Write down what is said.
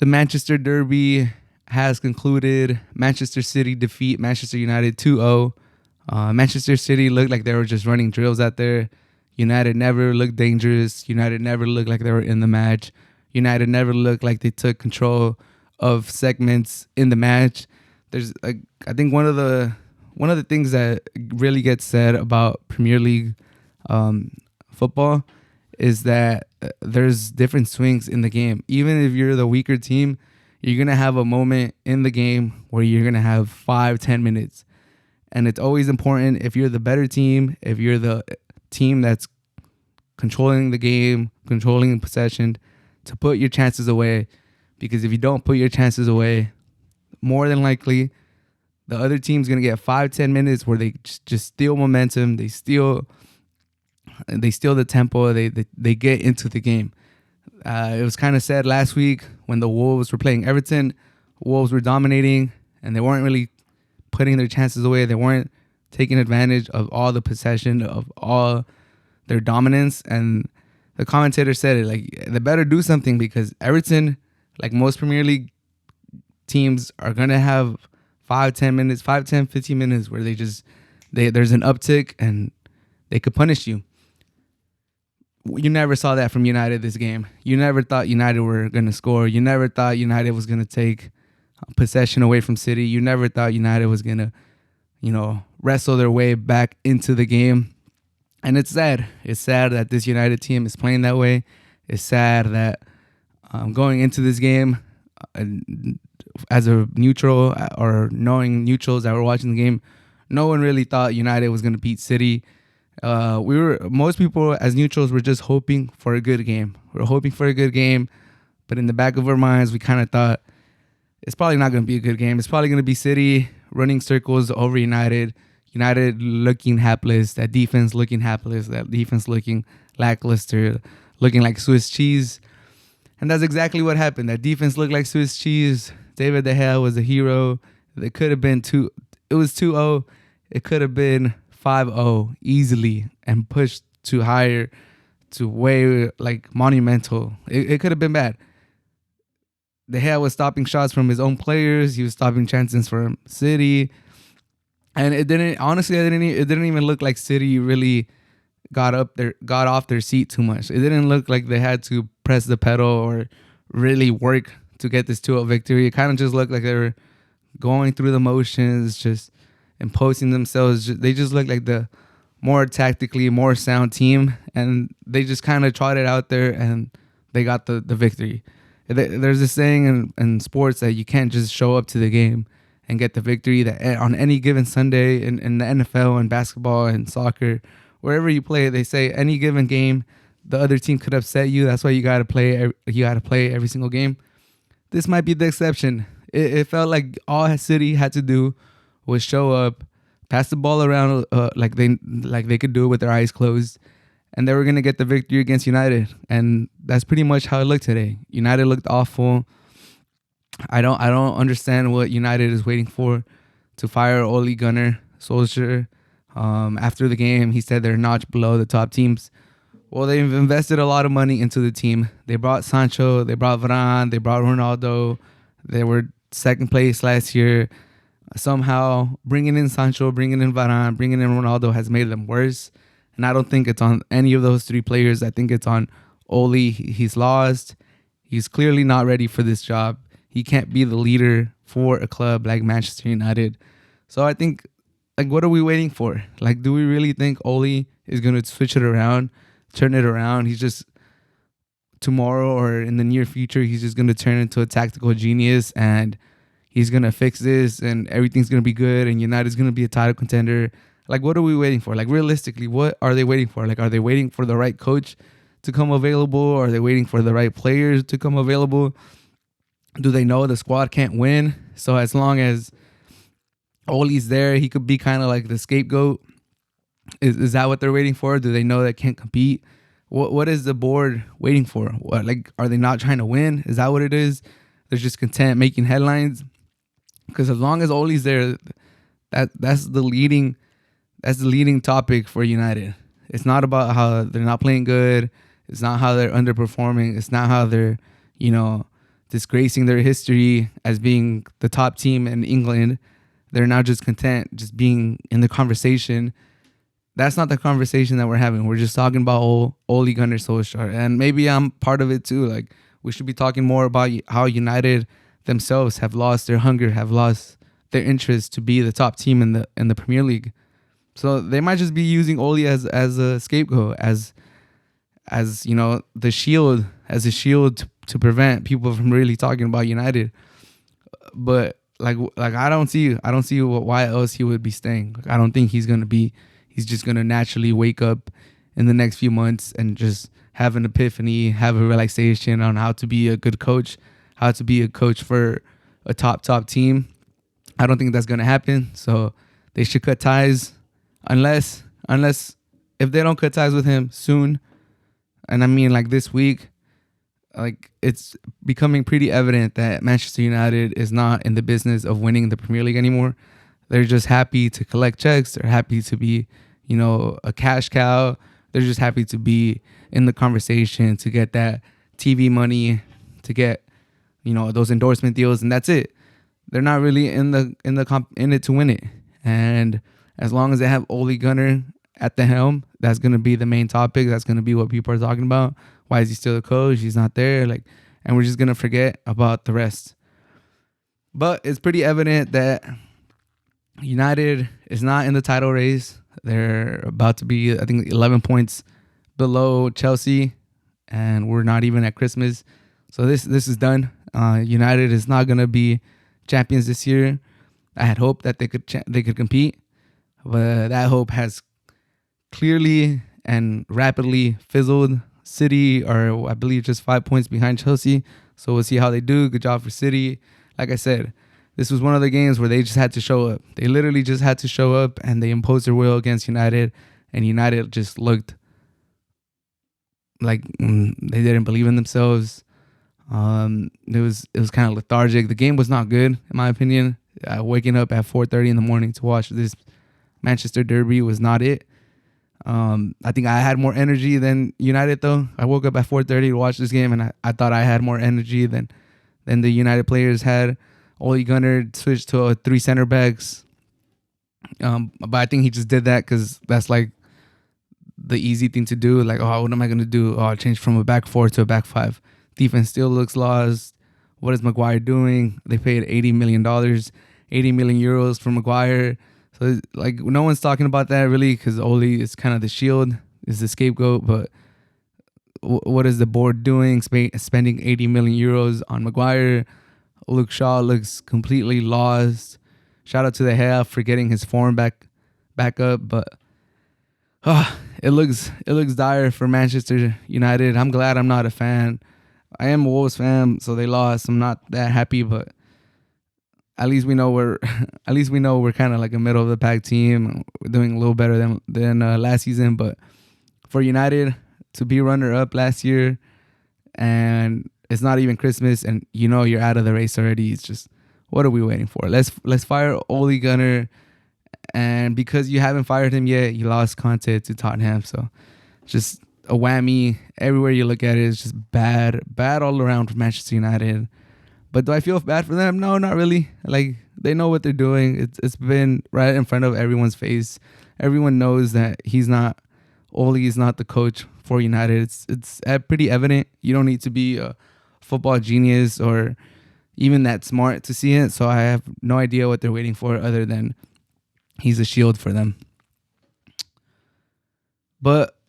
The Manchester Derby has concluded. Manchester City defeat Manchester United 2-0. Manchester City looked like they were just running drills out there. United never looked dangerous. United never looked like they were in the match. United never looked like they took control of segments in the match. There's like, I think one of the things that really gets said about Premier League football is that there's different swings in the game. Even if you're the weaker team, you're going to have a moment in the game where you're going to have 5-10 minutes. And it's always important, if you're the better team, if you're the team that's controlling the game, controlling possession, to put your chances away. Because if you don't put your chances away, more than likely, the other team's going to get 5-10 minutes where they just steal momentum. They steal the tempo. They get into the game. It was kind of sad last week when the Wolves were playing Everton. Wolves were dominating, and they weren't really putting their chances away. They weren't taking advantage of all the possession, of all their dominance. And the commentator said it, like, they better do something, because Everton, like most Premier League teams, are going to have 5-10 minutes, 5-10-15 minutes where there's an uptick and they could punish you. You never saw that from United this game. You never thought United were going to score. You never thought United was going to take possession away from City. You never thought United was going to, wrestle their way back into the game. And it's sad. It's sad that this United team is playing that way. It's sad that going into this game, as a neutral or knowing neutrals that were watching the game, no one really thought United was going to beat City. Most people as neutrals were just hoping for a good game. We were hoping for a good game, but in the back of our minds, we kind of thought it's probably not going to be a good game. It's probably going to be City running circles over United. United looking hapless. That defense looking hapless. That defense looking lackluster, looking like Swiss cheese. And that's exactly what happened. That defense looked like Swiss cheese. David De Gea was a hero. It could have been It was 2-0. It could have been 5-0 easily and pushed to higher, to way like monumental. It could have been bad. De Gea was stopping shots from his own players. He was stopping chances from City. And it didn't even look like City really got off their seat too much. It didn't look like they had to press the pedal or really work to get this 2-0 victory. It kind of just looked like they were going through the motions, just imposing themselves. They just looked like the more tactically, more sound team, and they just kind of trotted out there and they got the victory. There's this saying in sports that you can't just show up to the game and get the victory. That on any given Sunday in the NFL and basketball and soccer, wherever you play, they say any given game, the other team could upset you. That's why you got to play. You got to play every single game. This might be the exception. It felt like all City had to do was show up, pass the ball around like they could do it with their eyes closed, and they were gonna get the victory against United. And that's pretty much how it looked today. United looked awful. I don't understand what United is waiting for to fire Ole Gunner Solskjaer. After the game, he said they're a notch below the top teams. Well, they've invested a lot of money into the team. They brought Sancho, they brought Varane, they brought Ronaldo. They were second place last year. Somehow, bringing in Sancho, bringing in Varane, bringing in Ronaldo has made them worse. And I don't think it's on any of those three players. I think it's on Ole. He's lost. He's clearly not ready for this job. He can't be the leader for a club like Manchester United. So I think, like, what are we waiting for? Like, do we really think Ole is going to switch it around, turn it around? He's just, tomorrow or in the near future, he's just going to turn into a tactical genius and he's going to fix this and everything's going to be good and United's going to be a title contender. Like, what are we waiting for? Like, realistically, what are they waiting for? Like, are they waiting for the right coach to come available? Or are they waiting for the right players to come available? Do they know the squad can't win? So as long as Ole's there, he could be kind of like the scapegoat. Is that what they're waiting for? Do they know they can't compete? What is the board waiting for? What, like, are they not trying to win? Is that what it is? They're just content making headlines? Because as long as Ole's there, that's the leading topic for United. It's not about how they're not playing good. It's not how they're underperforming. It's not how they're, disgracing their history as being the top team in England. They're now just content just being in the conversation. That's not the conversation that we're having. We're just talking about Ole Gunner Solskjaer. And maybe I'm part of it too. Like, we should be talking more about how United themselves have lost their hunger, have lost their interest to be the top team in the Premier League. So they might just be using Ole as a scapegoat, as you know, the shield, as a shield to prevent people from really talking about United. But like I don't see why else he would be staying. Like, I don't think he's just gonna naturally wake up in the next few months and just have an epiphany, have a relaxation on how to be a good coach, how to be a coach for a top team. I don't think that's gonna happen. So they should cut ties, unless if they don't cut ties with him soon, and I mean like this week, like it's becoming pretty evident that Manchester United is not in the business of winning the Premier League anymore. They're just happy to collect checks. They're happy to be, you know, a cash cow. They're just happy to be in the conversation, to get that TV money, to get, you know, those endorsement deals, and that's it. They're not really in it to win it. And as long as they have Ole Gunner at the helm, that's gonna be the main topic. That's gonna be what people are talking about. Why is he still a coach? He's not there. Like, and we're just gonna forget about the rest. But it's pretty evident that United is not in the title race. They're about to be, I think, 11 points below Chelsea, and we're not even at Christmas. So this is done. United is not gonna be champions this year. I had hoped that they could compete, but that hope has clearly and rapidly fizzled. City are, I believe, just 5 points behind Chelsea. So we'll see how they do. Good job for City. Like I said, this was one of the games where they just had to show up. They literally just had to show up, and they imposed their will against United. And United just looked like they didn't believe in themselves. It was kind of lethargic. The game was not good, in my opinion. Waking up at 4:30 in the morning to watch this Manchester derby was not it. I think I had more energy than United, though. I woke up at 4:30 to watch this game, and I thought I had more energy than the United players had. Ole Gunner switched to 3 center backs, but I think he just did that because that's like the easy thing to do. Like, oh, what am I gonna do? Oh, I'll change from a back 4 to a back 5. Defense still looks lost. What is Maguire doing? They paid $80 million, 80 million euros for Maguire. So, like, no one's talking about that really because Ole is kind of the shield, is the scapegoat. But what is the board doing? Spending 80 million euros on Maguire. Luke Shaw looks completely lost. Shout out to the Hea for getting his form back up. But it looks dire for Manchester United. I'm glad I'm not a fan. I am a Wolves fan, so they lost. I'm not that happy, but at least we know we're kind of like a middle of the pack team. We're doing a little better than last season. But for United to be runner up last year, and it's not even Christmas, and you know you're out of the race already. It's just, what are we waiting for? Let's fire Ole Gunner, and because you haven't fired him yet, you lost Conte to Tottenham. So just a whammy. Everywhere you look at it, it's just bad all around for Manchester United. But do I feel bad for them? No, not really. Like, they know what they're doing. It's been right in front of everyone's face. Everyone knows that Ole is not the coach for United. It's pretty evident. You don't need to be a football genius or even that smart to see it. So I have no idea what they're waiting for other than he's a shield for them. But